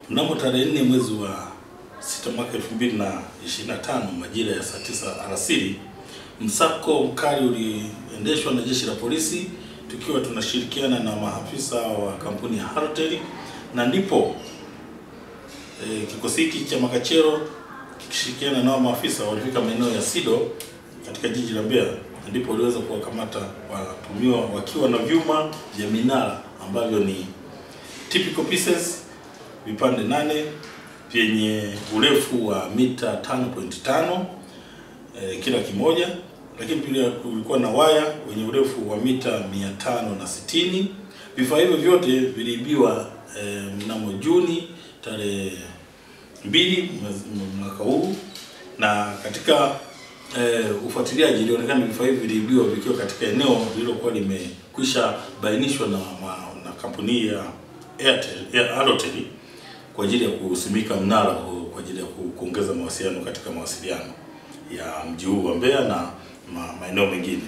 Mnamo tarehe 4 mwezi wa 6 mwaka 2025 majira ya saa 9 alasiri, msako mkali uliendeshwa na jeshi la polisi tukiwa tunashirikiana na maafisa wa kampuni ya Halotel, na ndipo kikosi hiki cha Makachero kikishirikiana na maafisa walifika maeneo ya Sido katika jiji la Mbeya, ndipo waliweza kuwakamata watuhumiwa wakiwa na vyuma vya minara ambavyo ni typical pieces, vipande 8 vyenye urefu wa mita 5.5 kila kimoja, lakini pia kulikuwa na waya wenye urefu wa mita 560. Vifaa hivyo vyote viliibiwa mnamo Juni tarehe 2 mwaka huu, na katika ufuatiliaji ilionekana vifaa hivyo viliibiwa vikiwa katika eneo lililokuwa limekwisha bainishwa na kampuni ya Halotel kwa ajili ya kusimika mnara kwa ajili ya kuongeza mawasiliano katika mawasiliano ya mji huu wa Mbeya na maeneo mengine.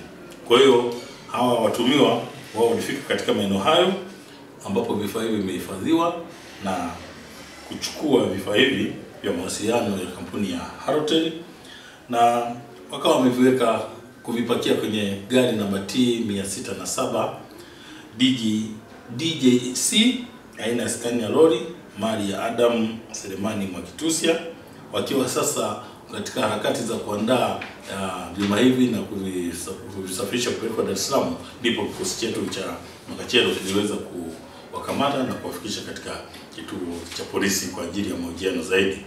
Kwa hiyo hawa watumiwa wao walifika katika maeneo hayo ambapo vifaa hivi vimehifadhiwa na kuchukua vifaa hivi vya mawasiliano ya kampuni ya Halotel, na wakawa wameviweka kuvipakia kwenye gari namba T607 DJC aina ya Scania lori mali ya Adam Selemani Mwakitusia, wakiwa sasa katika harakati za kuandaa vyuma hivi na kuvisafirisha kupeleka Dar es Salaam. Ndipo kikosi chetu cha Makachero kiliweza kuwakamata na kuwafikisha katika kituo cha polisi kwa ajili ya mahojiano zaidi,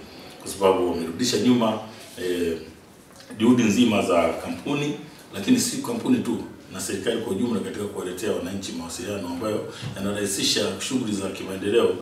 kwa sababu wamerudisha nyuma juhudi nzima za kampuni, lakini si kampuni tu, na serikali kwa ujumla katika kuwaletea wananchi mawasiliano ambayo yanarahisisha shughuli za kimaendeleo.